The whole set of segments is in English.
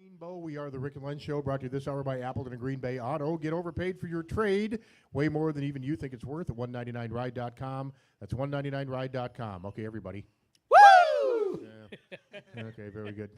Rainbow. We are the Rick and Len Show, brought to you this hour by Appleton and Green Bay Auto. Get overpaid for your trade, way more than even you think it's worth at 199ride.com. That's 199ride.com. Okay, everybody. Woo! Yeah. Okay, very good.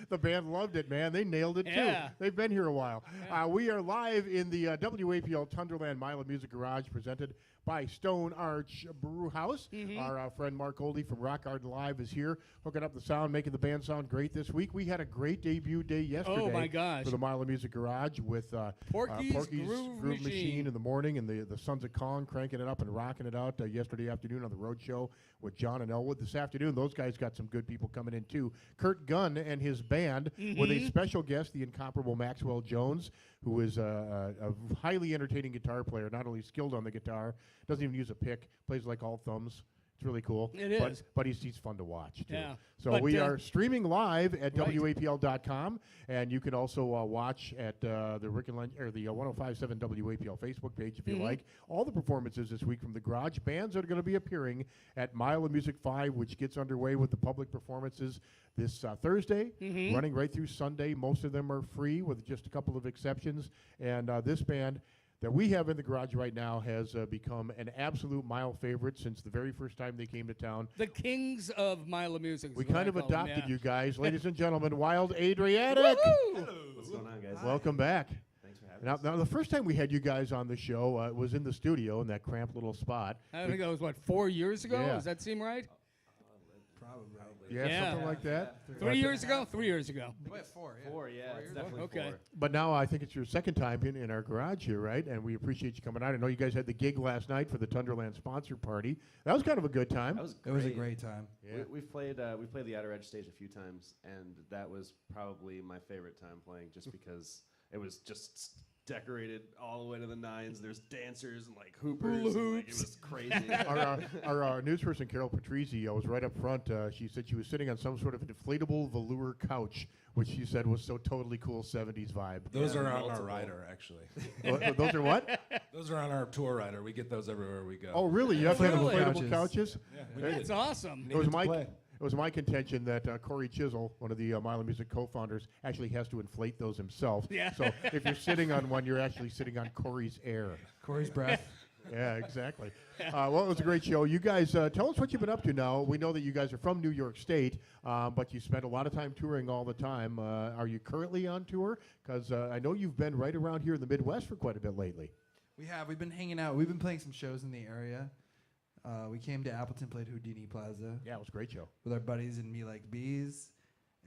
The band loved it, man. They nailed it, too. Yeah. They've been here a while. We are live in the WAPL Tundraland M.O.M Music Garage, presented by Stone Arch Brew House. Our friend Mark Oldie from Rock Garden Live is here, hooking up the sound, making the band sound great this week. We had a great debut day yesterday. Oh, my gosh. For the M.O.M Music Garage with Porky's Groove Machine in the morning, and the Sons of Kong cranking it up and rocking it out yesterday afternoon on the road show with John and Elwood. This afternoon, those guys got some good people coming in, too. Kurt Gunn and his band with a special guest, the incomparable Maxwell Jones, who is a highly entertaining guitar player, not only skilled on the guitar, doesn't even use a pick, plays like all thumbs. It's really cool. It is. But he's fun to watch, too. Yeah. So But, we are streaming live at right. WAPL.com, and you can also watch at the Rick and Len, or the 105.7 WAPL Facebook page if you like. All the performances this week from the garage bands that are going to be appearing at Mile of Music 5, which gets underway with the public performances this Thursday, running right through Sunday. Most of them are free with just a couple of exceptions. And this band that we have in the garage right now has become an absolute Mile favorite since the very first time they came to town. The kings of Milo Music. We kind of adopted you guys. Ladies and gentlemen, Wild Adriatic. Woo-hoo! What's going on, guys? Welcome back. Thanks for having us. Now, the first time we had you guys on the show was in the studio in that cramped little spot. I think that was, 4 years ago? Yeah. Does that seem right? Probably. Yeah, Yeah. something like that. 3 years ago? 3 years ago. Wait, four, yeah. Four, yeah. It's definitely Okay. 4. But now I think it's your second time in our garage here, right? And we appreciate you coming out. I know you guys had the gig last night for the Tundraland sponsor party. That was kind of a good time. That was It great. was a great time. Yeah. We've played the Outer Edge stage a few times, and that was probably my favorite time playing, just because it was just decorated all the way to the nines. There's dancers and like hoopers. And, like, it was crazy. Our news person, Carol Patrizzi, was right up front. She said she was sitting on some sort of inflatable velour couch, which she said was so totally cool 70s vibe. Those Yeah, are on our multiple. rider, actually. Those are what? Those are on our tour rider. We get those everywhere we go. Oh, really? You have Inflatable inflatable couches? yeah, we That's awesome. It was my contention that Corey Chisel, one of the Mile of Music co-founders, actually has to inflate those himself. Yeah. So if you're sitting on one, you're actually sitting on Corey's air. Corey's breath. Yeah, exactly. Well, it was a great show. You guys, tell us what you've been up to now. We know that you guys are from New York State, but you spend a lot of time touring all the time. Are you currently on tour? Because I know you've been right around here in the Midwest for quite a bit lately. We have. We've been hanging out. We've been playing some shows in the area. We came to Appleton, played Houdini Plaza Yeah, it was a great show. with our buddies in Me Like Bees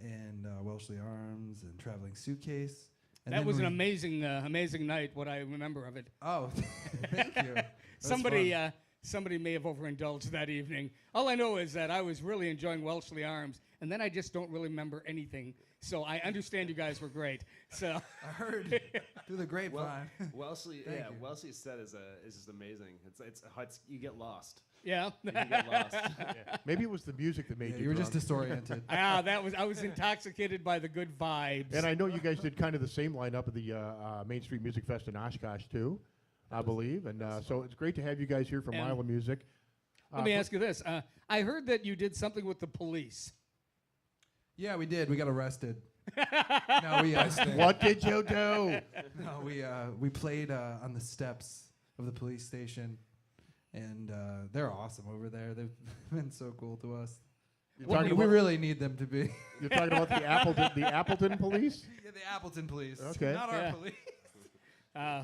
and Welshly Arms and Traveling Suitcase. And That then was an we- amazing night, what I remember of it. Oh, thank you. That was Somebody fun. somebody may have overindulged that evening. All I know is that I was really enjoying Welshly Arms, and then I just don't really remember anything. So I understand you guys were great. So I heard through the grapevine. Wellesley, Thank yeah, you. Wellesley's set is just amazing. It's you get lost. yeah. You get lost. Maybe it was the music that made Yeah, you you were just drunk. disoriented. I was intoxicated by the good vibes. And I know you guys did kind of the same lineup at the Main Street Music Fest in Oshkosh, too, I believe. And so it's great to have you guys here from And Mile of Music. Let me ask you this. I heard that you did something with the police. Yeah, we did. We got arrested. No, What did you do? no, we played on the steps of the police station, and they're awesome over there. They've been so cool to us. You're We talking, about, really need them to be. you're talking about the Appleton police? Yeah, the Appleton police. Okay. Not Yeah. our police.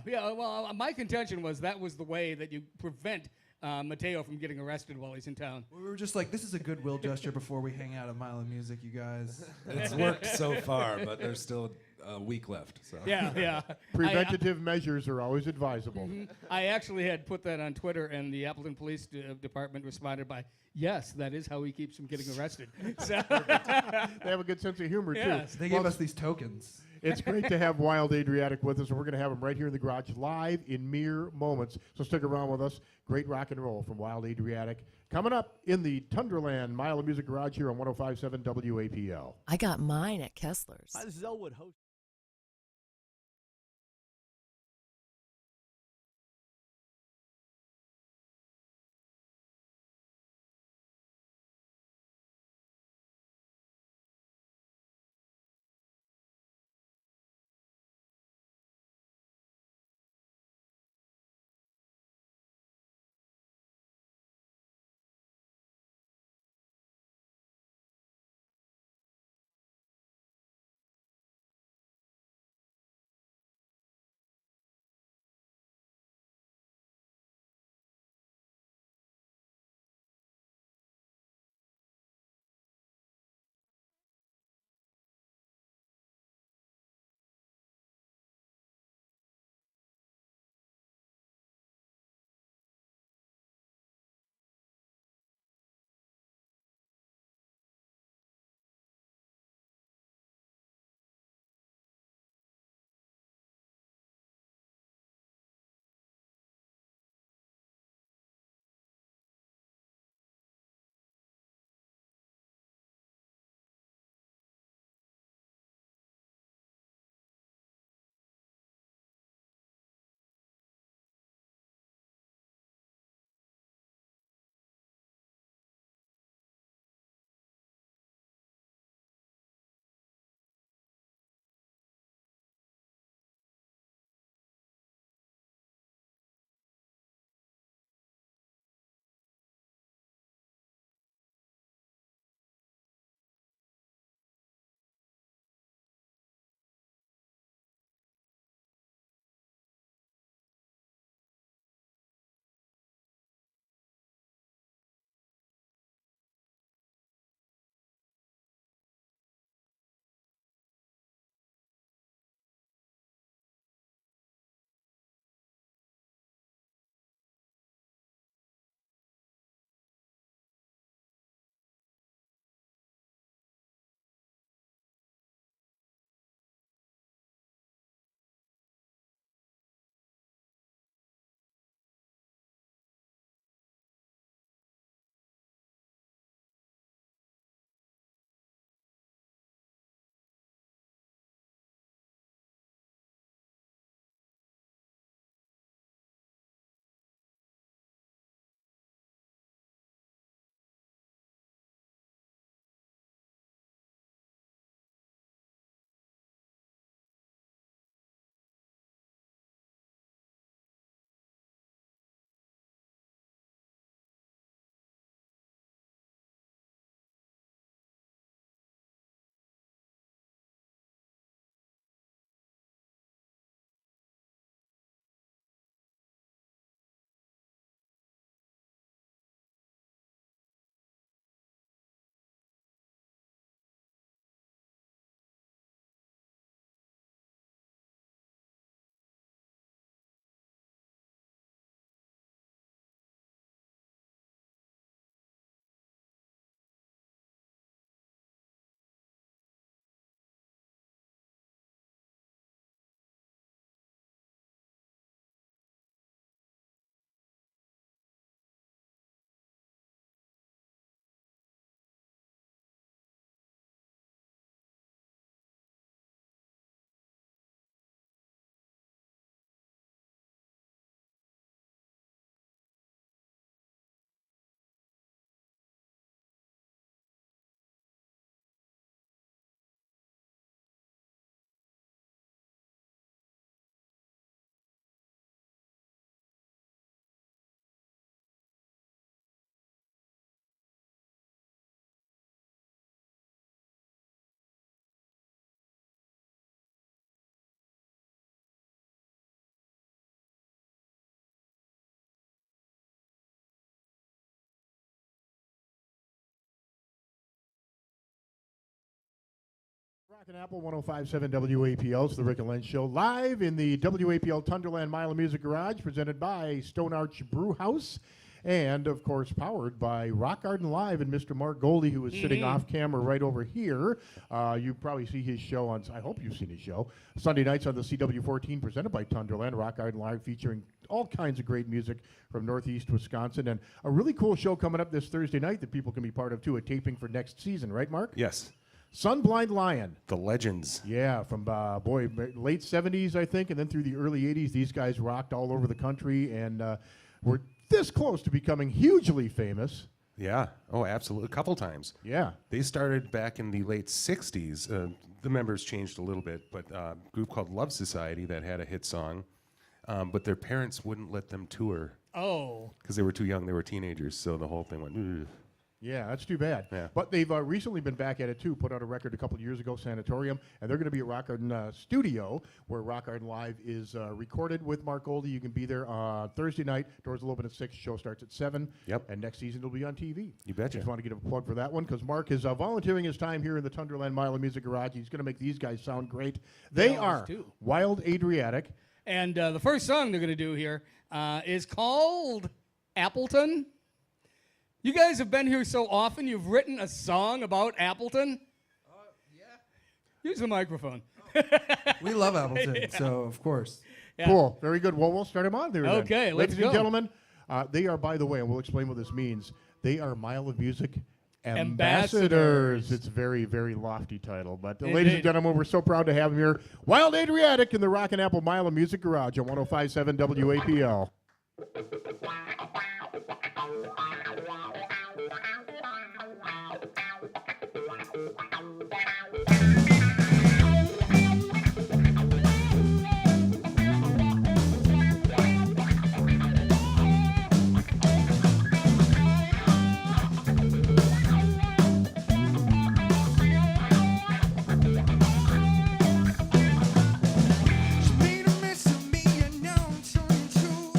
Yeah, well, my contention was that was the way that you prevent Mateo from getting arrested while he's in town. We were just like, this is a goodwill gesture before we hang out at Mile of Music, you guys. It's worked so far, but there's still a week left. So. Yeah. Preventative measures are always advisable. I actually had put that on Twitter, and the Appleton Police Department responded by, yes, that is how he keeps from getting arrested. So, They have a good sense of humor, Yes. too. They gave us these tokens. It's great to have Wild Adriatic with us, and we're going to have him right here in the garage live in mere moments. So stick around with us. Great rock and roll from Wild Adriatic. Coming up in the Tundraland Mile of Music Garage here on 105.7 WAPL. I got mine at Kessler's. Hi, this is Elwood, host. Rock and Apple 105.7 WAPL. It's the Rick and Len Show, live in the WAPL Tundraland Mile of Music Garage, presented by Stone Arch Brew House, and, of course, powered by Rock Garden Live and Mr. Mark Goldie, who is sitting off camera right over here. You probably see his show on, I hope you've seen his show, Sunday nights on the CW14, presented by Tundraland, Rock Garden Live, featuring all kinds of great music from Northeast Wisconsin, and a really cool show coming up this Thursday night that people can be part of, too, a taping for next season, right, Mark? Yes. Sunblind Lion. The Legends. Yeah, from, late 70s, I think, and then through the early 80s, these guys rocked all over the country, and were this close to becoming hugely famous. Yeah. Oh, absolutely. A couple times. Yeah. They started back in the late 60s. The members changed a little bit, but a group called Love Society that had a hit song, but their parents wouldn't let them tour Oh. because they were too young. They were teenagers, so the whole thing went, ugh. Yeah, that's too bad. Yeah. But they've recently been back at it, too, put out a record a couple years ago, Sanatorium, and they're going to be at Rock Garden Studio, where Rock Garden Live is recorded with Mark Goldie. You can be there Thursday night. Doors will open at 6. Show starts at 7. Yep. And next season it'll be on TV. You betcha. Just want to get a plug for that one, because Mark is volunteering his time here in the Tundraland Mile of Music Garage. He's going to make these guys sound great. They always are do. Wild Adriatic. And the first song they're going to do here is called Appleton. You guys have been here so often, you've written a song about Appleton? Yeah. Use the microphone. We love Appleton, so of course. Yeah. Cool. Very good. Well, we'll start them on there then. Okay, let's Ladies go. and gentlemen, they are, by the way, and we'll explain what this means, they are Mile of Music Ambassadors. It's a very, very lofty title. But ladies and Indeed. gentlemen, we're so proud to have them here. Wild Adriatic in the Rock and Apple Mile of Music Garage on 105.7 WAPL. She made a mess of me and now I'm turning true.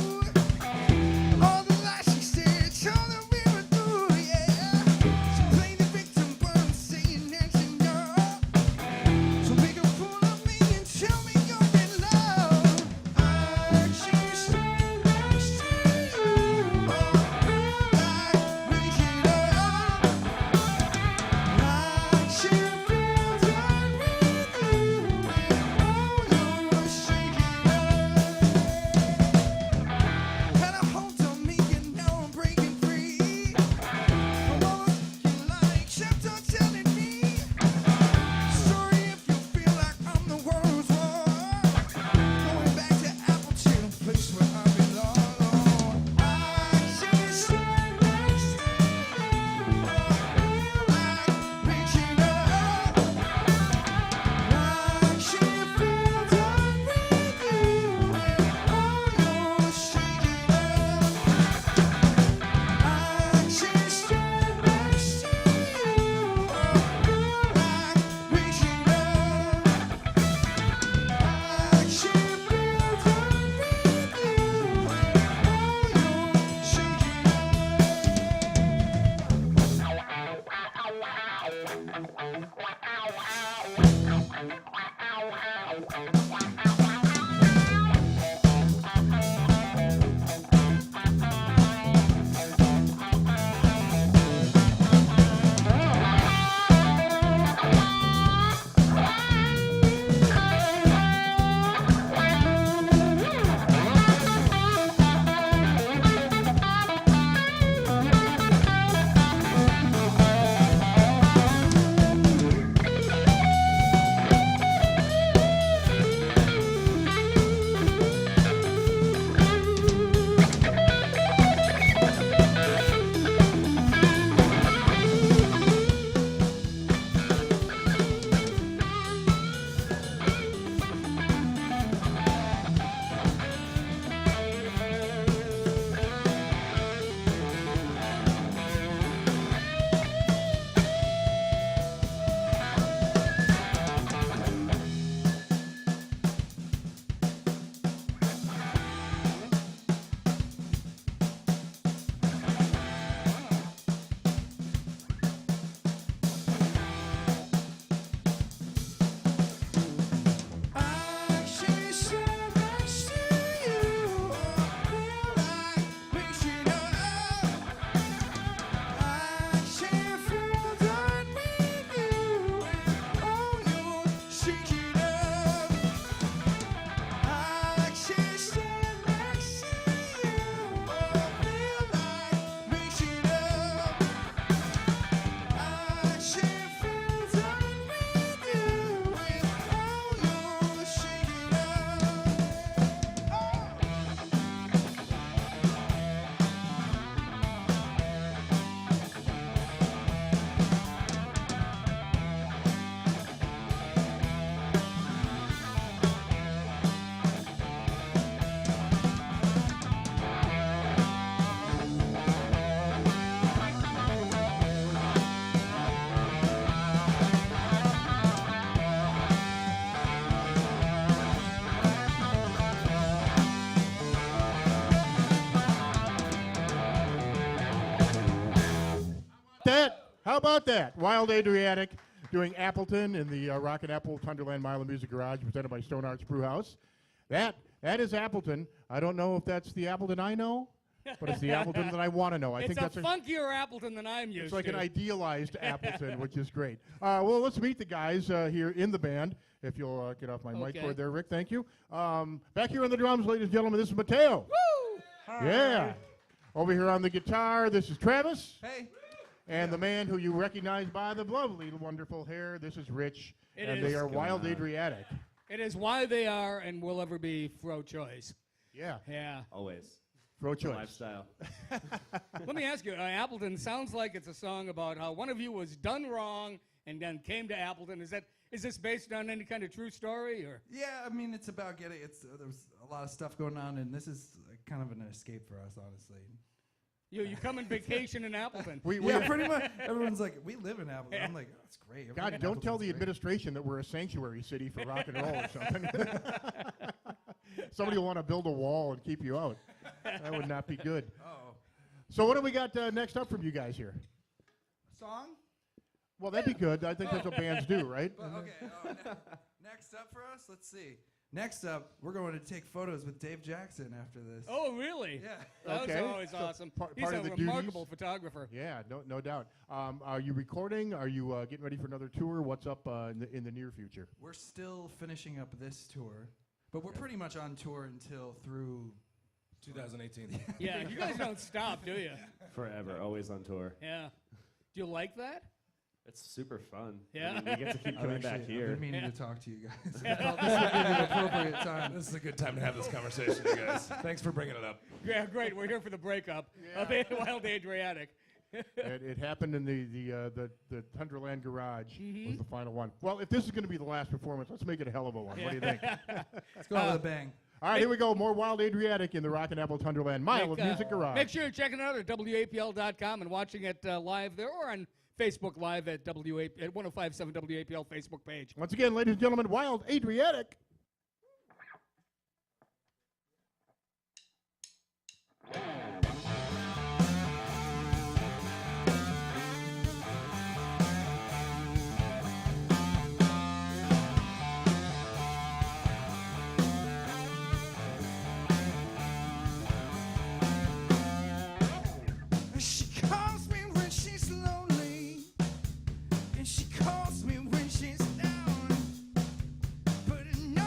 How about that? Wild Adriatic doing Appleton in the Rockin' Apple Tundraland Mile of Music Garage presented by Stone Arch Brew House. That is Appleton. I don't know if that's the Appleton I know, but it's the Appleton that I want to know. I It's think a that's funkier Appleton than I'm used it's like to. an idealized Appleton, which is great. Well, let's meet the guys here in the band. If you'll get off my mic Okay. cord there, Rick. Thank you. Back here on the drums, ladies and gentlemen, this is Mateo. Woo! Yeah. Over here on the guitar, this is Travis. Hey. And the man who you recognize by the lovely, wonderful hair, this is Rich. It and is. they are What's Wild going on? Adriatic. It is why they are and will ever be Fro Choice. Yeah, Yeah. Always. pro It's a choice. lifestyle. Let me ask you, Appleton sounds like it's a song about how one of you was done wrong and then came to Appleton. Is this based on any kind of true story or? Yeah, I mean, it's about getting. There's a lot of stuff going on, and this is kind of an escape for us, honestly. You come on vacation in Appleton. We Yeah, pretty much. Everyone's like, we live in Appleton. I'm like, oh, that's great. God, Everyone in don't tell the Appleton's great. administration that we're a sanctuary city for rock and roll or something. Somebody will want to build a wall and keep you out. That would not be good. Oh, So what do we got next up from you guys here? song? Well, that'd be good. I think that's what bands do, right? But, okay. Next up for us, let's see. Next up, we're going to take photos with Dave Jackson after this. Oh, really? Yeah. That Okay. was always So awesome. part He's a of the remarkable duties? photographer. Yeah, no doubt. Are you recording? Are you getting ready for another tour? What's up in the near future? We're still finishing up this tour, but we're pretty much on tour until through. 2018. Yeah, you guys don't stop, do you? Forever. Always on tour. Yeah. Do you like that? It's super fun. Yeah. I mean, we get to keep coming back I've here. been meaning Yeah. to talk to you guys. I thought this would be the appropriate time. This is a good time to have this conversation, you guys. Thanks for bringing it up. Yeah, great. We're here for the breakup of Wild Adriatic. It happened in the Tundraland Garage was the final one. Well, if this is going to be the last performance, let's make it a hell of a one. What do you think? Let's go out with a bang. All right, here we go. More Wild Adriatic in the Rockin' Apple Tundraland Mile of Music Garage. Make sure you're checking it out at WAPL.com and watching it live there or on Facebook Live at 1057 WAPL Facebook page. Once again, ladies and gentlemen, Wild Adriatic. She calls me when she's lonely, and she calls me when she's down. But no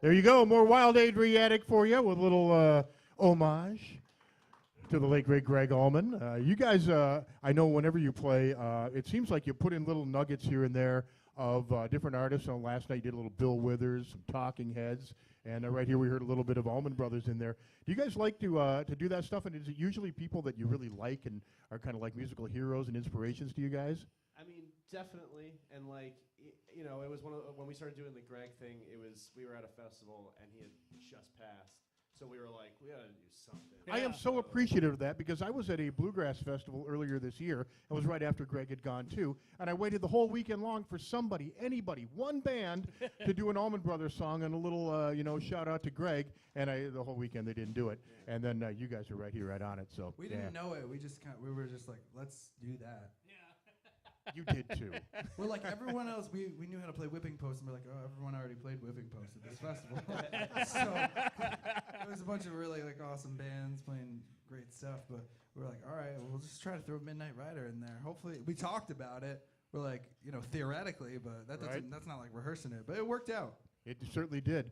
There you go. More Wild Adriatic for you with a little homage to the late, great Greg Allman. You guys, I know whenever you play, it seems like you put in little nuggets here and there of different artists. So last night you did a little Bill Withers, some Talking Heads, and right here we heard a little bit of Allman Brothers in there. Do you guys like to do that stuff? And is it usually people that you really like and are kind of like musical heroes and inspirations to you guys? I mean, definitely, and like, you know, it was when we started doing the Greg thing. We were at a festival and he had just passed, so we were like, we gotta do something. I am so appreciative of that because I was at a bluegrass festival earlier this year. It was right after Greg had gone too, and I waited the whole weekend long for somebody, anybody, one band to do an Allman Brothers song and a little, shout out to Greg. And the whole weekend they didn't do it, and then you guys are right here, right on it. So We didn't know it. We were just like, let's do that. You did too. We're like everyone else. We knew how to play whipping post, and we're like, oh, everyone already played whipping post at this festival. So there was a bunch of really like awesome bands playing great stuff, but we were like, all right, we'll just try to throw Midnight Rider in there. Hopefully, we talked about it. We're like, theoretically, but that's not like rehearsing it, but it worked out. It certainly did.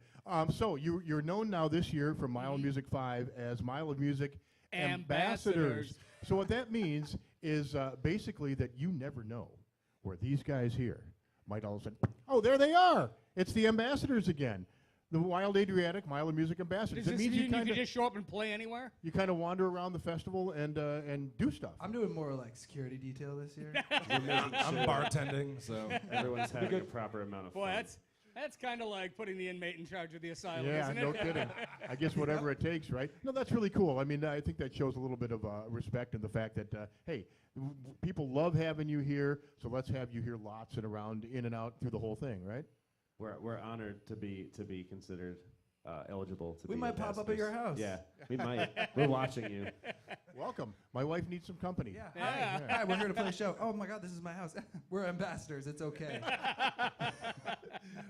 So you're known now this year from Mile of Music 5 as Mile of Music Ambassadors. So what that means is basically that you never know where these guys here might all of a sudden, oh, there they are. It's the ambassadors again. The Wild Adriatic Mile of Music Ambassadors. It means you can just show up and play anywhere? You kind of wander around the festival and do stuff. I'm doing more like security detail this year. I'm bartending, so Everyone's having a proper amount of Boy, fun. that's kind of like putting the inmate in charge of the asylum, Yeah, isn't no it? kidding. I guess whatever it takes, right? No, that's really cool. I mean, I think that shows a little bit of respect in the fact that, hey, people love having you here, so let's have you here lots and around, in and out through the whole thing, right? We're honored to be considered eligible to be. We might pop up at your house. Yeah, we might. We're watching you. Welcome. My wife needs some company. Yeah. Yeah. Hi, we're here to play a show. Oh my God, this is my house. We're ambassadors. It's okay.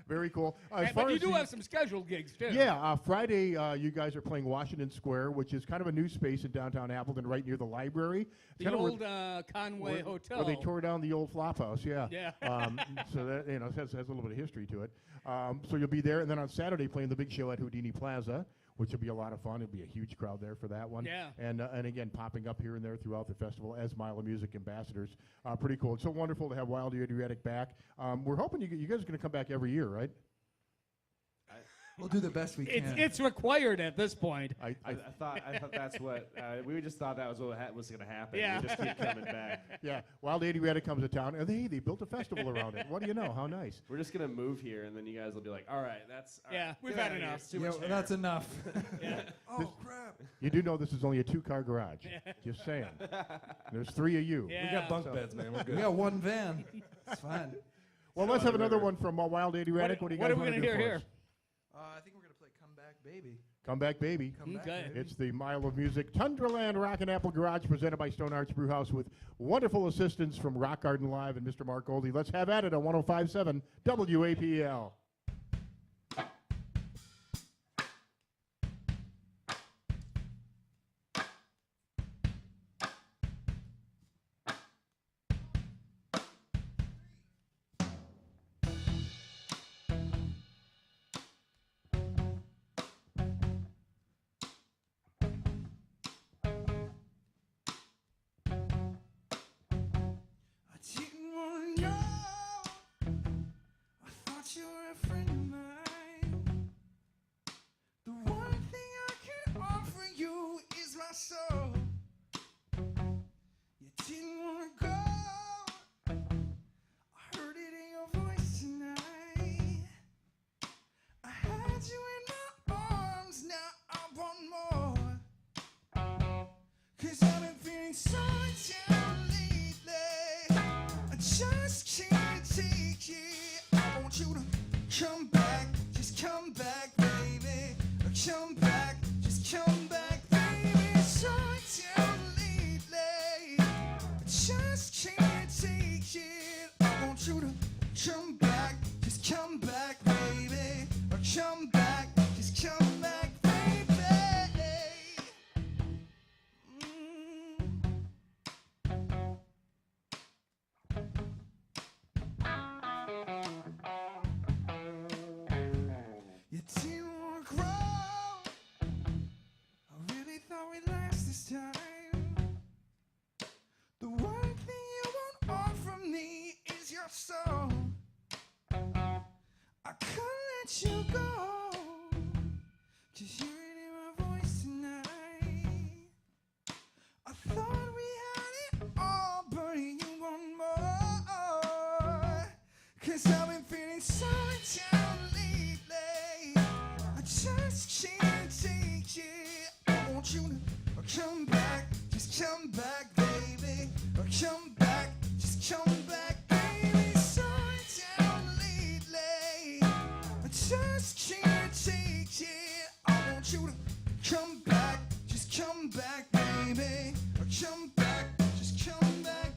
Very cool. But you do have some scheduled gigs, too. Yeah, Friday you guys are playing Washington Square, which is kind of a new space in downtown Appleton, right near the library. It's The kind of old Conway Hotel. where they tore down the old flop house, yeah. Yeah. So that has a little bit of history to it. So you'll be there, and then on Saturday playing the big show at Houdini Plaza, which will be a lot of fun. It'll be a huge crowd there for that one. Yeah. And again, popping up here and there throughout the festival as Mile of Music ambassadors. Pretty cool. It's so wonderful to have Wild Adriatic back. We're hoping you guys are going to come back every year, right? We'll do the best we can. It's required at this point. I thought that's what we just thought that was what was going to happen. Yeah. We just keep coming back. Yeah. Wild Adriatic comes to town, and they built a festival around it. What do you know? How nice. We're just gonna move here, and then you guys will be like, all right, that's all Yeah, right, we've get had outta here. enough. It's too much hair." That's enough. Oh, crap. You do know this is only a 2-car garage. Just saying. There's 3 of you. Yeah. we got bunk beds, man. We're We good. got one van. It's fine. Well, let's have another one from Wild Adriatic. What do you guys What are we want to gonna do hear for here? us? I think we're going to play Come Back Baby. Come back, baby. Come Back Okay. Baby. It's the Mile of Music Tundraland Rock and Apple Garage presented by Stone Arch Brewhouse with wonderful assistance from Rock Garden Live and Mr. Mark Goldie. Let's have at it on 105.7 WAPL. I didn't want to know. I thought you were a friend of mine. The one thing I can offer you is my soul. You didn't want to go. I heard it in your voice tonight. I had you in my arms, now I want more. 'Cause I've been feeling so down lately. I just can't take it. I want you to come back, just come back, baby. Come back, just come back, baby. So down lately. I just can't take it. I want you to come back, just come back, baby. Come back, just come back, baby. You didn't let you go. Just hearing my voice tonight. I thought we had it all, but you want more. 'Cause I've been feeling so down lately. I just can't take it. I want you to come back, just come back, baby. Come back, just come back, baby. So down lately. I just can't take it. I want you to come back, just come back, baby. Come back, just come back,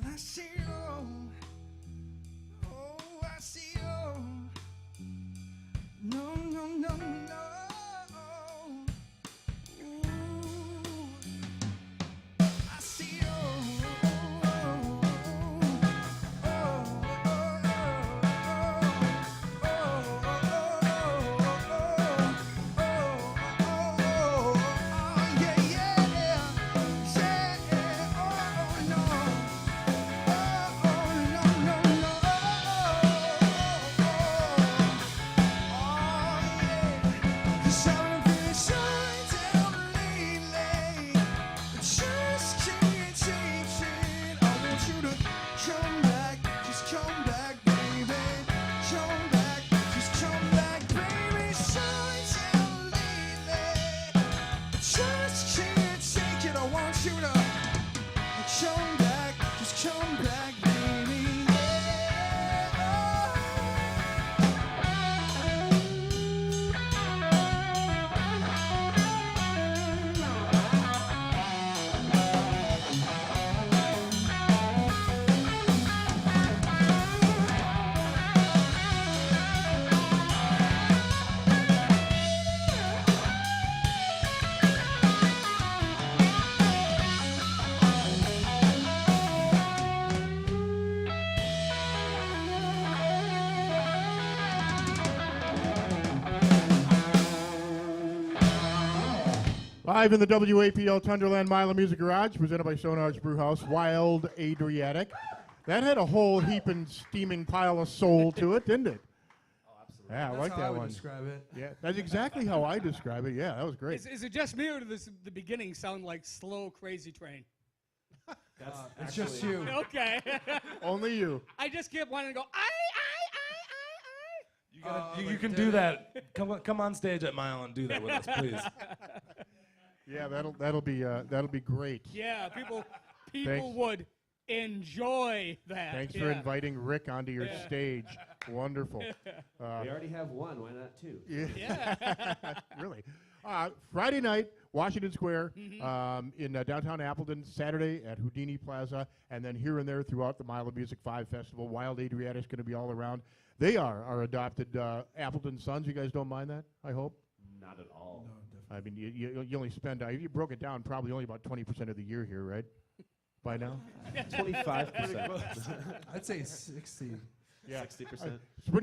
I see you. Oh, I see you. No, no, no, no. Ooh, I see you. Oh, yeah, yeah, yeah, oh, no. Just can't take it. I want you to come back, just come back, baby. Live in the WAPL Tundraland M.O.M Music Garage, presented by Sonar's Brewhouse, Wild Adriatic. That had a whole heaping, steaming pile of soul to it, didn't it? Oh, absolutely. Yeah, I That's like how that I would one. describe it. Yeah, that's exactly how I describe it. Yeah, that was great. Is it just me or does the beginning sound like slow crazy train? That's It's just you. Okay. Only you. I just kept wanting to go, You, gotta, like you can did do it. that. Come on stage at Mile and do that with us, please. Yeah, that'll be great. Yeah, people Thanks. would enjoy that. Thanks yeah. for inviting Rick onto your stage. Wonderful. we already have one. Why not two? Yeah. Really. Friday night, Washington Square, in downtown Appleton. Saturday at Houdini Plaza, and then here and there throughout the Mile of Music 5 Festival. Wild Adriatic's going to be all around. They are our adopted Appleton sons. You guys don't mind that, I hope? Not at all. No, I mean, you only spend, you broke it down, probably only about 20% of the year here, right? By now? 25%. I'd say 60. Yeah. 60%.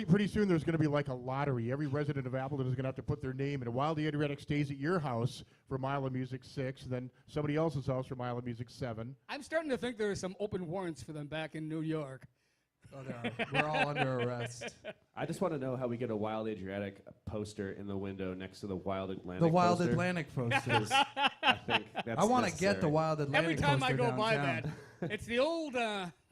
Pretty soon there's going to be like a lottery. Every resident of Appleton is going to have to put their name in. While the Adriatic stays at your house for Mile of Music 6, then somebody else's house for Mile of Music 7. I'm starting to think there are some open warrants for them back in New York. Oh, there are. We're all under arrest. I just want to know how we get a Wild Adriatic poster in the window next to the Wild Atlantic The Wild poster. Atlantic posters. I think that's I want to necessary. get the Wild Atlantic Every time I poster go by downtown. that, it's the old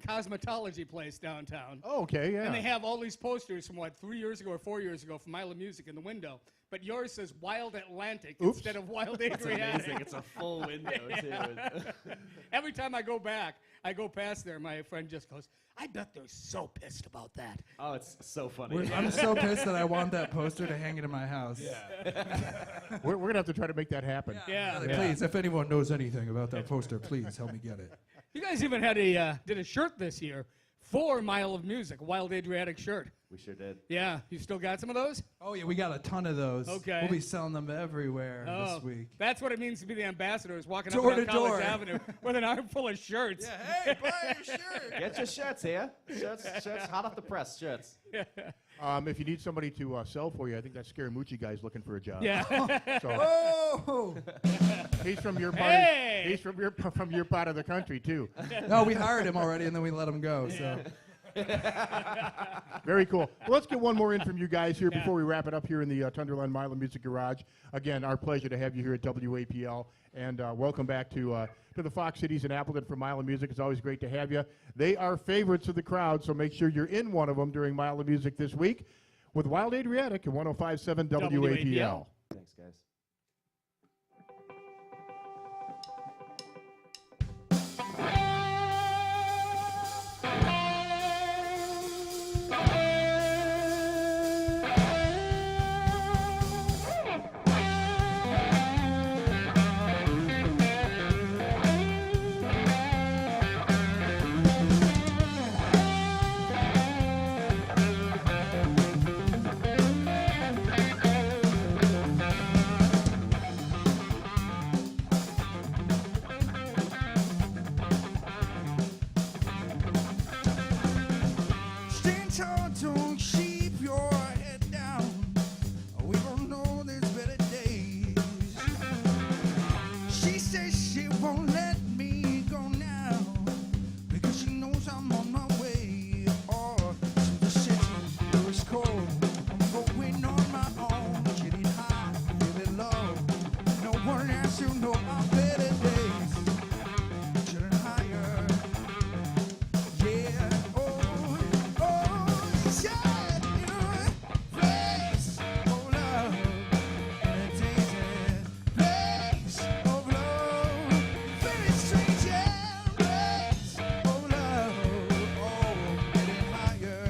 cosmetology place downtown. Oh, okay, yeah. And they have all these posters from, 3 years ago or 4 years ago from Mile of Music in the window. But yours says Wild Atlantic Oops. instead of Wild It's Adriatic. amazing. It's a full window, too. Every time I go back, I go past there, my friend just goes, I bet they're so pissed about that. Oh, it's so funny. I'm so pissed that I want that poster to hang it in my house. We're going to have to try to make that happen. Yeah. Really, please, if anyone knows anything about that poster, please help me get it. You guys even had did a shirt this year for Mile of Music, a Wild Adriatic shirt. We sure did. Yeah, you still got some of those? Oh, yeah, we got a ton of those. Okay. We'll be selling them everywhere this week. That's what it means to be the ambassador, is walking Door up and to down College door. Avenue with an armful of shirts. Hey, buy your shirt. Get your shirts here. Shirts, hot off the press, shirts. If you need somebody to sell for you, I think that Scaramucci guy's looking for a job. Yeah. So Oh! he's from your part. Hey! He's from your part of the country too. No, we hired him already, and then we let him go. So Very cool. Well, let's get one more in from you guys here before we wrap it up here in the Tundraland Mile Music Garage. Again, our pleasure to have you here at WAPL, and welcome back to the Fox Cities in Appleton for Mile of Music. It's always great to have you. They are favorites of the crowd, so make sure you're in one of them during Mile of Music this week with Wild Adriatic at 105.7 WAPL. Thanks, guys. Stand tall, don't keep your head down. We don't know there's better days. She says she won't let me go now because she knows I'm on my way. Oh, to the city where it's cold. I'm going on my own, getting high, feeling low. No one else to know our better days. Getting higher. Yeah, oh, yeah, place of love, and a daisy, place of love, very strange, place of love, oh, getting higher,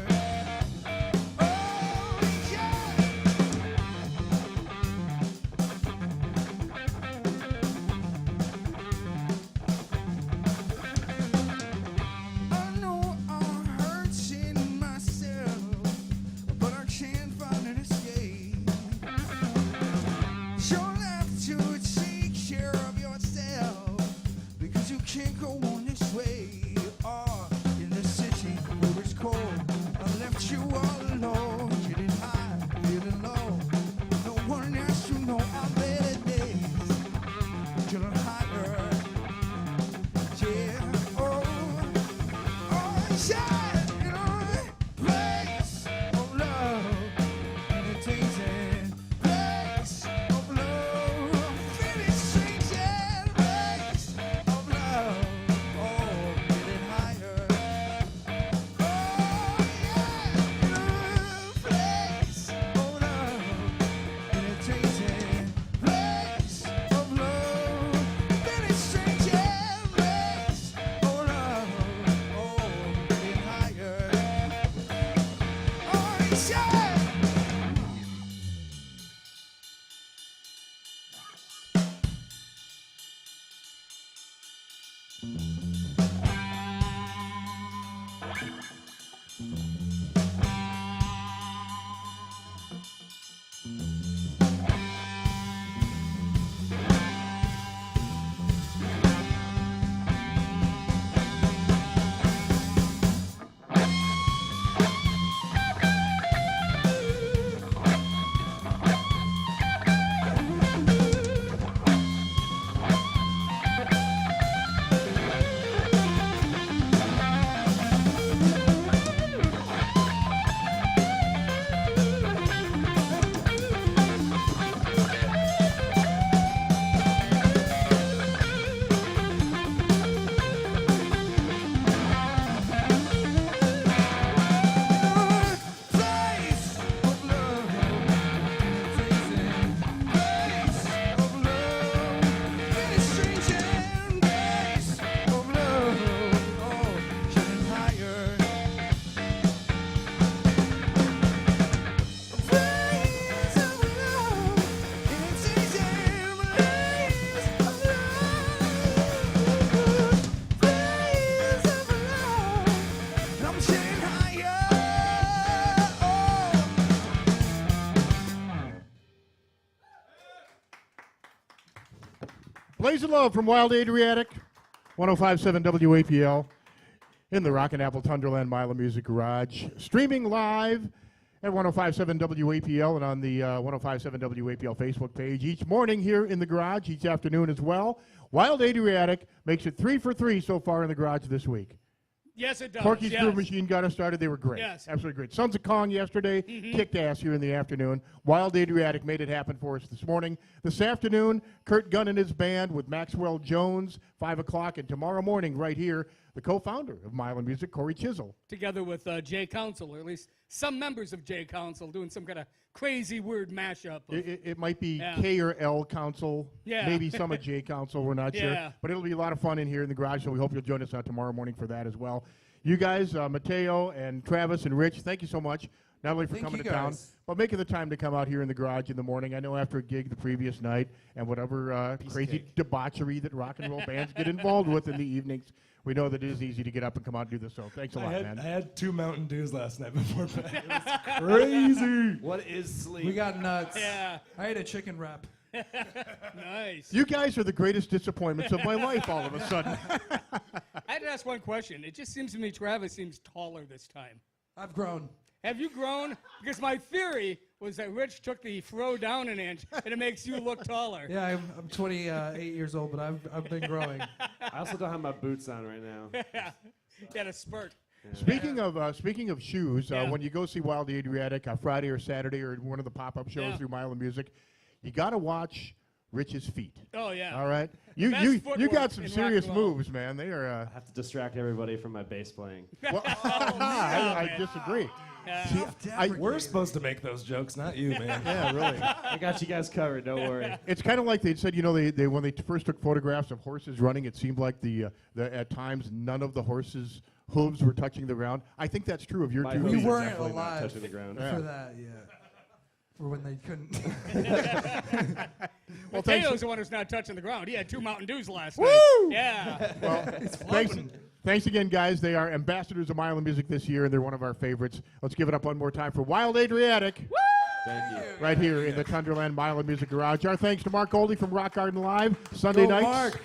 oh, yeah. I know I'm hurting myself, but I can't find an escape. You'll have to take care of yourself because you can't go on this way. Oh, in the city where it's cold, I left you all alone, getting high, feeling low. No one else to know our better days. Getting higher, yeah, oh. Yeah, place of love, and a daisy, place of love, very strange, place of love, oh, getting higher. Oh, yeah, place of love, and a daisy, place of love, very strange, place of love, oh, getting higher. Oh, yeah. Blaze of Love from Wild Adriatic, 105.7 WAPL, in the Rockin' Apple Tundraland Mile of Music Garage. Streaming live at 105.7 WAPL and on the 105.7 WAPL Facebook page. Each morning here in the garage, each afternoon as well. Wild Adriatic makes it 3 for 3 so far in the garage this week. Yes, it does. Porky's yes. Groove Machine got us started. They were great. Yes. Absolutely great. Sons of Kong yesterday kicked ass here in the afternoon. Wild Adriatic made it happen for us this morning. This afternoon, Kurt Gunn and his band with Maxwell Jones, 5 o'clock. And tomorrow morning, right here, the co-founder of Mile of Music, Corey Chisel. Together with J Council, or at least some members of J Council, doing some kind of crazy word mashup. Of, It might be Yeah. K or L Council, Yeah. maybe some of J Council, we're not Yeah. sure. But it'll be a lot of fun in here in the garage, so we hope you'll join us tomorrow morning for that as well. You guys, Mateo and Travis and Rich, thank you so much, not only for Thank coming you to town, guys. but making the time to come out here in the garage in the morning. I know after a gig the previous night and whatever crazy debauchery that rock and roll bands get involved with in the evenings, we know that it is easy to get up and come out and do this. So thanks a lot, I man. had 2 Mountain Dews last night before bed. It was crazy. What is sleep? We got nuts. Yeah, I ate a chicken wrap. nice. You guys are the greatest disappointments of my life all of a sudden. I had to ask one question. It just seems to me Travis seems taller this time. I've grown. Have you grown? Because my theory was that Rich took the throw down an inch, and it makes you look taller. Yeah, I'm 28 years old, but I've been growing. I also don't have my boots on right now. He had a spurt. Speaking of shoes, Yeah. when you go see Wild Adriatic Friday or Saturday or one of the pop-up shows Yeah. through Mile of Music, you got to watch Rich's feet. Oh, yeah. All right, you best you footwork got some in rock serious and roll. moves, man. They are. I have to distract everybody from my bass playing. Well, Oh, I man. disagree. Yeah. We're supposed to make those jokes, not you, man. Yeah, really. I got you guys covered. Don't worry. It's kind of like they said, they when they first took photographs of horses running, it seemed like the at times none of the horses' hooves were touching the ground. I think that's true of your My two hooves feet. We are weren't definitely not alive touching the ground. Yeah. for that yet. For when they couldn't. Well, thanks. Mateo's the one who's not touching the ground. He had 2 Mountain Dews last Woo! night. Yeah. Well, thanks again, guys. They are ambassadors of Mile of Music this year, and they're one of our favorites. Let's give it up one more time for Wild Adriatic. Thank you. Right here in the Tundraland Mile of Music Garage. Our thanks to Mark Goldie from Rock Garden Live, Sunday Go, nights Mark.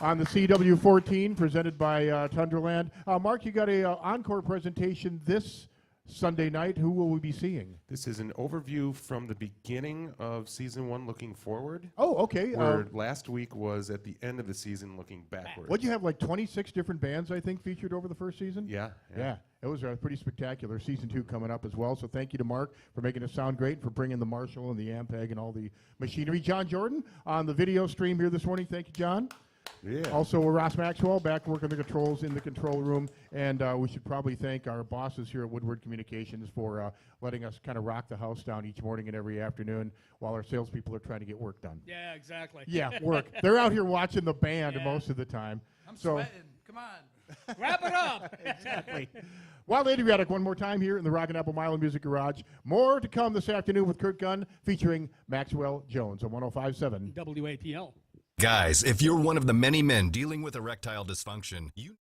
on the CW14, presented by Tundraland. Mark, you got a encore presentation this Sunday night. Who will we be seeing? This is an overview from the beginning of season 1 looking forward, Oh, okay. where last week was at the end of the season looking backwards. What'd you have, like 26 different bands, I think, featured over the first season? Yeah. Yeah, it was pretty spectacular. Season 2 coming up as well. So thank you to Mark for making it sound great, for bringing the Marshall and the Ampeg and all the machinery. John Jordan on the video stream here this morning. Thank you, John. Yeah. Also, Ross Maxwell back working the controls in the control room. And we should probably thank our bosses here at Woodward Communications for letting us kind of rock the house down each morning and every afternoon while our salespeople are trying to get work done. Yeah, exactly. Yeah, work. They're out here watching the band Yeah. most of the time. I'm So- sweating. Come on. Wrap it up. Exactly. Wild Adriatic one more time here in the Rockin' Apple Mile of Music Garage. More to come this afternoon with Kurt Gunn featuring Maxwell Jones on 105.7. WAPL. Guys, if you're one of the many men dealing with erectile dysfunction, you